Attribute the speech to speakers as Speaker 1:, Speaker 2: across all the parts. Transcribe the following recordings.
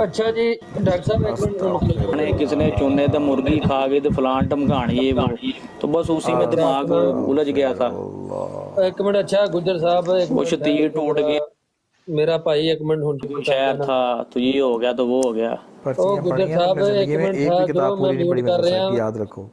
Speaker 1: اچھا جی ڈاکٹر صاحب ایک منٹ
Speaker 2: کسی نے چونے تو مرغی کھا گئی تو فلان ٹمکانی یہ وہ تو بس اسی میں دماغ الجھ گیا تھا.
Speaker 1: ایک منٹ. اچھا گجر صاحب ایک
Speaker 2: وہ
Speaker 1: منٹ
Speaker 2: شتیر ٹوٹ گئی,
Speaker 1: میرا بھائی ایک منٹ ہن چپ کر
Speaker 2: شہر
Speaker 1: لینا.
Speaker 2: تھا تو یہ ہو گیا تو وہ ہو گیا.
Speaker 1: او گجر صاحب ایک منٹ ٹھہر جاؤ, میں میوٹ کر رہا ہوں.
Speaker 3: یاد رکھو.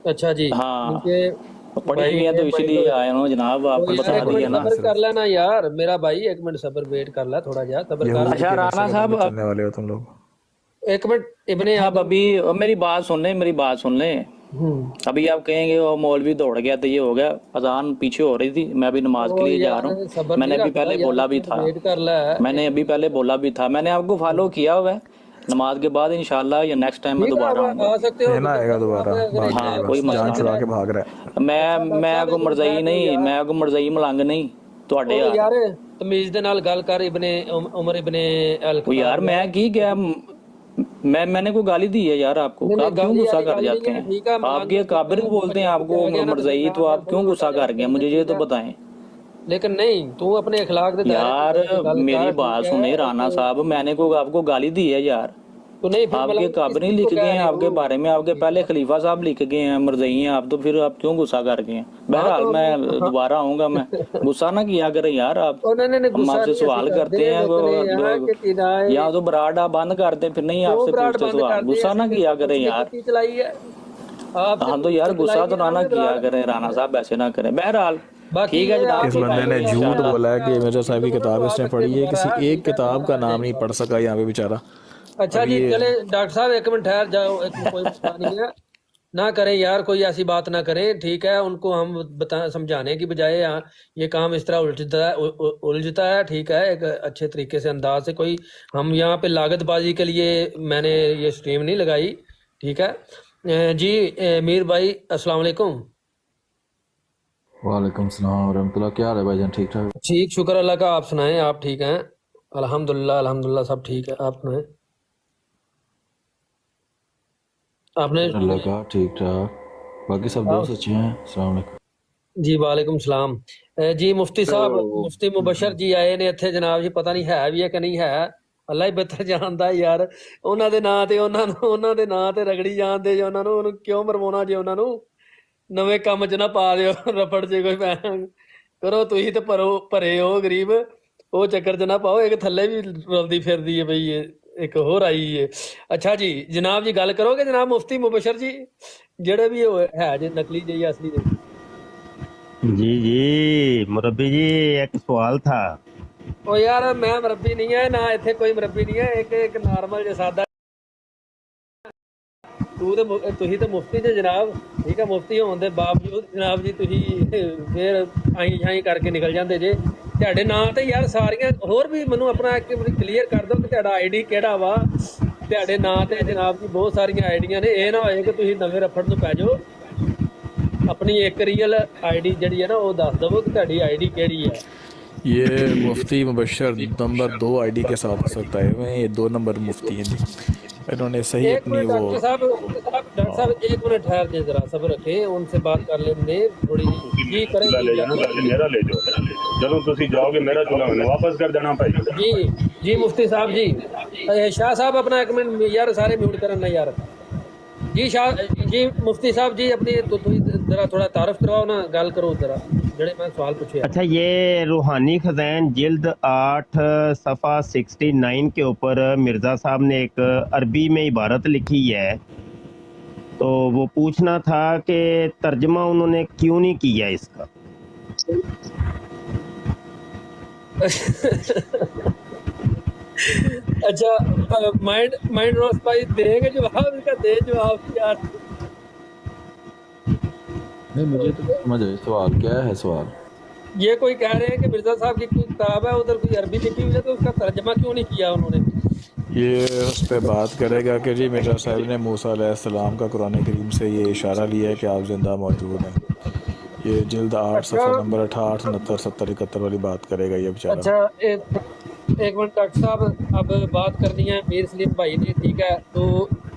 Speaker 1: اچھا جی
Speaker 2: ہاں
Speaker 1: کیونکہ
Speaker 2: پڑھی ہوئی ہیں تو اسی لیے آئے ہوں جناب, آپ کو
Speaker 1: یار
Speaker 2: بتا
Speaker 1: ایک
Speaker 2: دیا
Speaker 1: منٹ
Speaker 2: نا.
Speaker 1: صبر کر لینا یار میرا بھائی, ایک منٹ صبر ویٹ کر لا تھوڑا جا صبر کر.
Speaker 2: اچھا رانا صاحب
Speaker 3: چلنے والے ہو تم لوگ.
Speaker 1: ایک منٹ ابن
Speaker 2: اب ابھی میری بات سن لیں, میری بات سن لیں. ابھی آپ کہیں گے وہ مولوی دوڑ گیا تو یہ ہو گیا, اذان پیچھے ہو رہی تھی, میں ابھی نماز کے لیے جا رہا ہوں. میں نے ابھی پہلے بولا بھی تھا, میں نے آپ کو فالو کیا ہوا ہے. نماز کے بعد انشاءاللہ یا نیکسٹ ٹائم میں دوبارہ آؤں گا.
Speaker 1: آ سکتے ہو
Speaker 3: آئے گا دوبارہ.
Speaker 2: ہاں کوئی مسئلہ
Speaker 3: جان چھڑا
Speaker 2: نہیں.
Speaker 3: کے بھاگ رہا ہے.
Speaker 2: میں کو مرزائی نہیں, میں کو مرزائی ملنگ نہیں تواڈے یار.
Speaker 1: یار تمیز دے نال گل کر ابن عمر ابن
Speaker 2: وہ یار میں کی کیا, میں نے کوئی گالی دی ہے یار آپ کو؟ آپ کیوں غصہ کر جاتے ہیں؟ آپ کے کابر بولتے ہیں آپ کو مرزائی, تو آپ کیوں غصہ کر گئے؟ مجھے یہ تو بتائیں.
Speaker 1: لیکن نہیں تو اپنے اخلاق دے
Speaker 2: یار میری بات سنیں رانا صاحب, میں نے کوئی آپ کو گالی دی ہے یار؟
Speaker 1: تو نہیں
Speaker 2: آپ کے کابر نہیں لکھ گئے ہیں آپ کے بارے میں, آپ کے پہلے خلیفہ صاحب لکھ گئے ہیں مرزائی ہیں آپ, تو پھر آپ کیوں غصہ کر گئے ہیں؟ بہرحال میں دوبارہ آؤں گا, میں غصہ نہ کیا کریں یار آپ. ہم آپ سے سوال کرتے ہیں یا تو براڈا بند کرتے پھر نہیں آپ سے پوچھتے سوال, غصہ نہ کیا کریں یار. ہاں تو یار غصہ تو نہ کیا کریں رانا صاحب, ایسے نہ کریں. بہرحال ٹھیک ہے جناب.
Speaker 3: اس بندے نے جھوٹ بولا ہے کہ مرزا صاحب کی کتاب اس نے پڑھی ہے, کسی ایک کتاب کا نام نہیں پڑھ سکا یہاں پہ بیچارہ.
Speaker 1: اچھا جی چلے ڈاکٹر صاحب ایک منٹ ٹھہر جاؤ, کوئی مسئلہ نہیں ہے, نہ کریں یار کوئی ایسی بات نہ کریں, ٹھیک ہے. ان کو ہم سمجھانے کی بجائے یہ کام اس طرح الجھتا ہے, ٹھیک ہے, ایک اچھے طریقے سے انداز سے. کوئی ہم یہاں پہ لاگت بازی کے لیے میں نے یہ سٹریم نہیں لگائی, ٹھیک ہے جی. میر بھائی السلام علیکم.
Speaker 4: وعلیکم السلام ورحمۃ اللہ, کیا حال ہے بھائی جان؟ ٹھیک ٹھاک؟
Speaker 1: ٹھیک شکر اللہ کا, آپ سنائیں آپ ٹھیک ہیں؟ الحمدللہ سب ٹھیک ہے. آپ سنائیں, آپ نے
Speaker 4: اللہ کا ٹھیک ٹھاک, باقی سب دوست اچھے ہیں. السلام علیکم
Speaker 1: جی. وعلیکم السلام جی. مفتی صاحب مفتی مبشر جی آئے نے اتنے جناب جی, پتہ نہیں ہے بھی ہے کہ نہیں ہے, اللہ ہی بہتر جانتا ہے یار. انہاں دے ناں تے رگڑی جان دے جو, انہاں نوں کیوں مروانا جے, انہاں نوں نویں کام چ نہ پا دیو رفڑ چ کوئی کرو تسی تے پرے ہو غریب, وہ چکر چ نہ پاؤ. ایک تھلے بھی رلدی پھردی ہے بھئی, ایک ہور آئی ہے. اچھا جی جناب جی گل کرو گے جناب مفتی مبشر جی, جڑے بھی ہے جی نقلی جی یا اصلی جی؟
Speaker 5: جی مربی جی ایک سوال تھا.
Speaker 1: او یار میں مربی نہیں ہے, نہ ایتھے کوئی مربی نہیں ہے, ایک نارمل جے سادہ تسی تے مفتی جے جناب, ٹھیک ہے. مفتی ہون دے باوجود جناب جی تسی پھر آئی شائی کر کے نکل جاندے جے. تہاڈے ناں تے یار ساریاں ہور بھی مینوں اپنا ایک کلیئر کر دو کہ تہاڈا آئی ڈی کیڑا وا. تہاڈے ناں تے جناب جی بہت ساریاں آئی ڈیاں نے, اے نہ ہوئے کہ تسی نویں رفڑ نوں پے جاؤ. اپنی ایک ریئل آئی ڈی جڑی ہے نا وہ دس دو کہ تہاڈی آئی ڈی کیڑی ہے.
Speaker 3: یہ مفتی مبشر نمبر 2 آئی ڈی کے ساتھ اس وقت آئے ہوئے ہیں, یہ 2 نمبر مفتی ہیں جی. انہوں نے صحیح
Speaker 1: ایک
Speaker 3: اپنی
Speaker 1: منٹ
Speaker 3: وہ
Speaker 1: ڈاکٹر صاحب ایک منٹ ٹھہر جائیں, ذرا صبر رکھیں, ان سے بات کر لیں دیں تھوڑی جی. کریں
Speaker 6: میرا لے جاؤ, جدوں تسی جاؤ گے میرا چولہا میں واپس کر دینا بھائی.
Speaker 1: جی مفتی صاحب جی. شاہ صاحب اپنا ایک منٹ یار سارے میوٹ کرن نا یار. جی جی مفتی صاحب جی اپنی ذرا تھوڑا تعارف کرواؤ نا, گل کرو ذرا جڑے میں سوال پوچھے.
Speaker 5: اچھا یہ روحانی خزائن جلد 8 صفحہ 69 کے اوپر مرزا صاحب نے ایک عربی میں عبارت لکھی ہے, تو وہ پوچھنا تھا کہ ترجمہ انہوں نے کیوں نہیں کیا اس کا.
Speaker 1: اچھا مائنڈ روز بھائی دیں گے جواب, اس کا دے جواب یار.
Speaker 4: نہیں مجھے تو سمجھ آئی سوال کیا ہے. سوال
Speaker 1: یہ کوئی کہہ رہے ہیں کہ مرزا صاحب کی کوئی کتاب ہے ادھر کوئی عربی لکھی ہوئی ہے, تو اس کا ترجمہ کیوں نہیں کیا انہوں نے.
Speaker 3: یہ اس پہ بات کرے گا کہ جی مرزا صاحب نے موسیٰ علیہ السلام کا قرآن کریم سے یہ اشارہ لیا ہے کہ آپ زندہ موجود ہیں. یہ جلد 8 صفحہ نمبر 68 69 70 71 والی بات کرے گا یہ بیچارہ.
Speaker 1: اچھا ایک منٹ ڈاکٹر صاحب, اب بات کرنی ہے میر سلیم بھائی نے, ٹھیک ہے. تو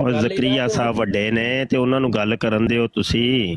Speaker 5: ਔਰ ਜ਼ਕਰੀਆ ਸਾਹਿਬ ਵੱਡੇ ਨੇ ਤੇ ਉਹਨਾਂ ਨੂੰ ਗੱਲ ਕਰਨ ਦਿਓ ਤੁਸੀਂ।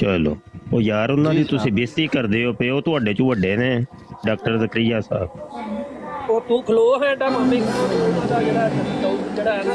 Speaker 5: ਚਲੋ ਉਹ ਯਾਰ ਉਹਨਾਂ ਦੀ ਤੁਸੀਂ ਬੇਇੱਜ਼ਤੀ ਕਰਦੇ ਹੋ ਪਏ, ਉਹ ਤੁਹਾਡੇ ਚੋਂ ਵੱਡੇ ਨੇ ਡਾਕਟਰ ਜ਼ਕਰੀਆ ਸਾਹਿਬ।
Speaker 1: ਉਹ ਤੂੰ ਖਲੋ ਹੈ ਡਾ ਮਾਮੇ ਦਾ ਜਿਹੜਾ ਹੈ ਨਾ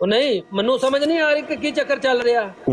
Speaker 1: ਉਹ ਨਹੀਂ ਮੈਨੂੰ ਸਮਝ ਨਹੀਂ ਆ ਰਹੀ ਕਿ ਕੀ ਚੱਕਰ ਚੱਲ ਰਿਹਾ।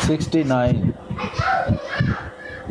Speaker 4: 69।